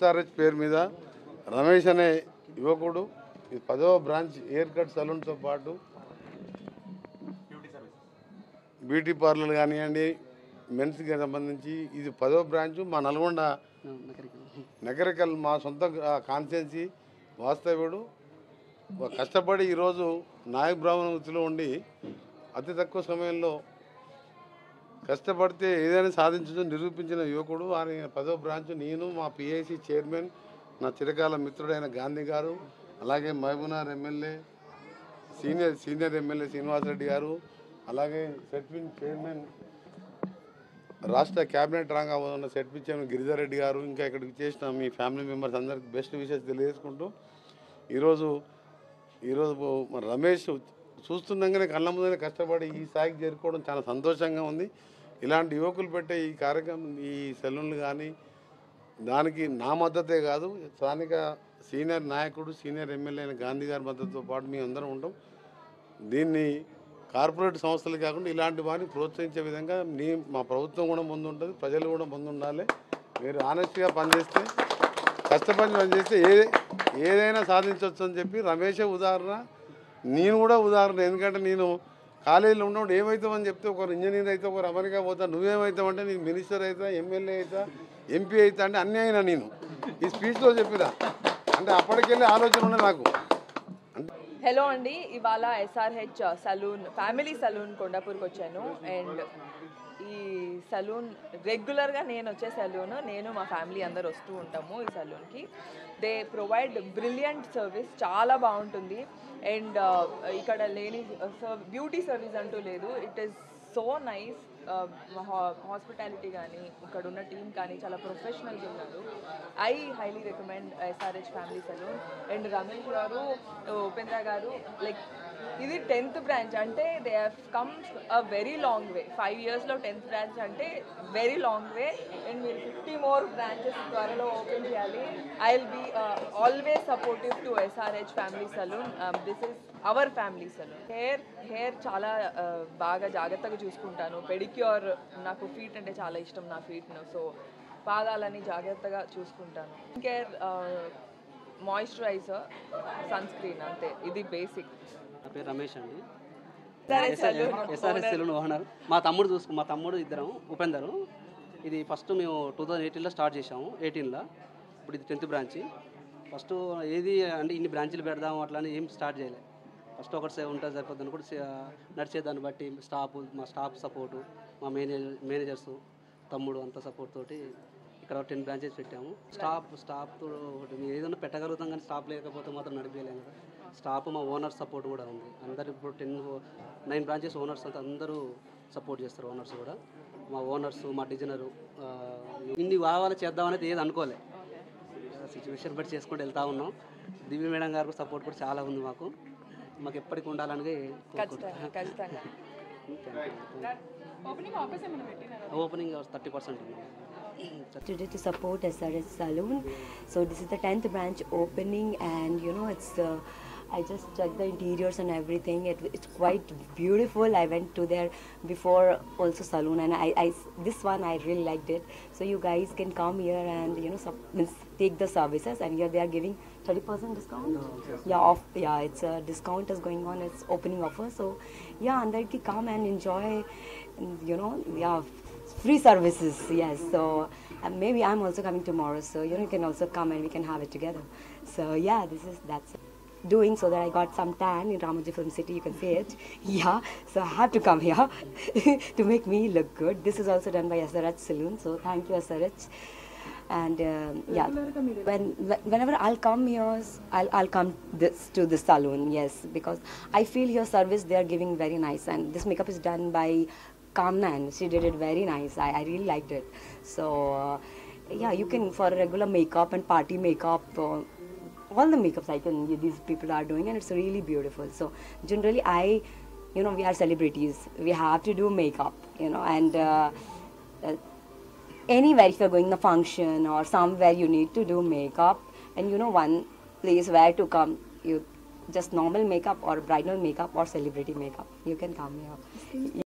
SRH పేరు మీద రమేష్ అనే యువకుడు ఈ 10వ బ్రాంచ్ హెయిర్ కట్ సలూన్తో పాటు బ్యూటీ పార్లర్ కానివ్వండి, మెన్స్కి సంబంధించి ఇది 10వ బ్రాంచ్. మా నల్గొండ నగరికల్ మా సొంత కాన్స్టిట్యున్సీ వాస్తవ్యుడు. కష్టపడి ఈరోజు నాయక్ బ్రాహ్మణ వృత్తిలో ఉండి అతి తక్కువ సమయంలో కష్టపడితే ఏదైనా సాధించడం నిరూపించిన యువకుడు. ఆయన 10వ బ్రాంచ్ నేను, మా పిఐసి చైర్మన్, నా చిరకాల మిత్రుడైన గాంధీ గారు, అలాగే Mahabubnagar MLA senior MLA Srinivasa Reddy గారు, అలాగే సెట్విన్ చైర్మన్ రాష్ట్ర క్యాబినెట్ రంగా ఉన్న సెట్విన్ చైర్మన్ గిరిజారెడ్డి గారు, ఇంకా ఇక్కడికి చేసిన మీ ఫ్యామిలీ మెంబర్స్ అందరికీ బెస్ట్ విషెస్ తెలియజేసుకుంటూ ఈరోజు రమేష్ చూస్తుండగానే కళ్ళ ముందరే కష్టపడి ఈ స్థాయికి చేరుకోవడం చాలా సంతోషంగా ఉంది. ఇలాంటి యువకులు పెట్టే ఈ కార్యక్రమం, ఈ సెలూన్లు కానీ దానికి నా మద్దతే కాదు, స్థానిక సీనియర్ నాయకుడు సీనియర్ ఎమ్మెల్యే అయిన గాంధీ గారి మద్దతుతో పాటు మేము అందరం ఉంటాం. దీన్ని కార్పొరేట్ సంస్థలు కాకుండా ఇలాంటి వారిని ప్రోత్సహించే విధంగా మా ప్రభుత్వం కూడా ముందు ఉంటుంది, ప్రజలు కూడా ముందు ఉండాలి. మీరు ఆనెస్ట్గా పనిచేస్తే, కష్టపడి పనిచేస్తే ఏదైనా సాధించవచ్చు అని చెప్పి రమేషే ఉదాహరణ, నేను కూడా ఉదాహరణ. ఎందుకంటే నేను కాలేజీలో ఉన్నప్పుడు ఏమవుతామని చెప్తే ఒకరు ఇంజనీర్ అయితే, ఒకరు అమెరికా పోతా, నువ్వేమవుతావంటే నీకు మినిస్టర్ అవుతా, ఎమ్మెల్యే అవుతా, ఎంపీ అవుతా అంటే అన్నీ అయినా నేను ఈ స్పీచ్లో చెప్పినా అంటే అప్పటికెళ్ళి ఆలోచన ఉండే నాకు. హలో అండి, ఇవాళ ఎస్ఆర్హెచ్ సలూన్ ఫ్యామిలీ సలూన్ కొండాపూర్కి వచ్చాను. అండ్ ఈ సలూన్ రెగ్యులర్గా నేను వచ్చే సలూన్, నేను మా ఫ్యామిలీ అందరు వస్తూ ఉంటాము ఈ సలూన్కి. దే ప్రొవైడ్ బ్రిలియంట్ సర్వీస్, చాలా బాగుంటుంది. అండ్ ఇక్కడ లేని బ్యూటీ సర్వీస్ అంటూ లేదు. It is so nice. Hospitality కానీ ఇక్కడ ఉన్న టీం కానీ చాలా ప్రొఫెషనల్గా ఉన్నారు. I highly recommend SRH family salon. And Ramesh గారు, ఉపేంద్ర గారు, లైక్ ఇది 10th బ్రాంచ్ అంటే they have come a very long way. 5 yearsలో 10th బ్రాంచ్ అంటే వెరీ లాంగ్ వే. అండ్ మీరు 50 more బ్రాంచెస్ త్వరలో ఓపెన్ చేయాలి. I will be always supportive to SRH family salon. This is our family salon. Hair చాలా బాగా జాగ్రత్తగా చూసుకుంటాను. Pedicure, నాకు ఫీట్ అంటే చాలా ఇష్టం, నా ఫీట్ను. సో పాదాలని జాగ్రత్తగా చూసుకుంటాను. కేర్, మాయిశ్చరైజర్, సన్ స్క్రీన్, అంతే. ఇది బేసిక్. నా పేరు రమేష్ అండి, ఎస్ఆర్హెచ్ సెలూన్ ఓనర్. మా తమ్ముడు ఇద్దరం, ఉపేందరు. ఇది ఫస్ట్ మేము 2018లో స్టార్ట్ చేసాము, 18లో. ఇప్పుడు ఇది 10th బ్రాంచ్. ఫస్ట్ ఏది అంటే ఇన్ని బ్రాంచీలు పెడదాము అట్లా అని ఏం స్టార్ట్ చేయలేదు. ఫస్ట్ ఒకటి ఉంటుంది సరిపోద్ది అనుకుంటే నడిచేదాన్ని బట్టి మా స్టాఫ్ సపోర్టు, మా మేనేజర్స్, తమ్ముడు అంత సపోర్ట్ తోటి ఇక్కడ 10 బ్రాంచెస్ పెట్టాము. స్టాఫ్ ఏదైనా పెట్టగలుగుతాం, కానీ స్టాఫ్ లేకపోతే మాత్రం నడిపేయలేము కదా. స్టాఫ్ మా ఓనర్ సపోర్ట్ కూడా ఉంది. అందరు ఇప్పుడు 9 బ్రాంచెస్ ఓనర్స్ అంతా అందరూ సపోర్ట్ చేస్తారు. ఓనర్స్ కూడా, మా ఓనర్స్, మా డిజైనరు. ఇన్ని భావాలు చేద్దామనేది ఏది అనుకోలే, సిచ్యువేషన్ బట్టి చేసుకుంటూ వెళ్తూ ఉన్నాం. దివ్య మేడం గారు సపోర్ట్ కూడా చాలా ఉంది మాకు ఎప్పటికీ ఉండాలని. ఓపెనింగ్ 30% ఉంది. Today to support SRS Saloon. So this is the 10th branch opening, and it's I just checked the interiors and everything. It's quite beautiful. I went to there before also saloon, and I this one I really liked it. So you guys can come here and take the services, and here they are giving 30% discount. It's a discount is going on. It's opening offer. So andarki come and enjoy. Free services, yes. So maybe I'm also coming tomorrow. So you can also come and we can have it together. So that's it. Doing so that I got some tan in Ramoji Film City. You can see it. So I have to come here to make me look good. This is also done by SRH Saloon. So thank you, SRH. And whenever I'll come here, I'll come to this salon. Yes, because I feel your service they are giving very nice, and this makeup is done by Kamna, and she did it very nice. I really liked it. So you can, for regular makeup and party makeup, all the makeups these people are doing, and it's really beautiful. So generally we are celebrities, we have to do makeup, and anywhere if you're going to function or somewhere you need to do makeup, and one place where to come, you just normal makeup or bridal makeup or celebrity makeup, you can come here.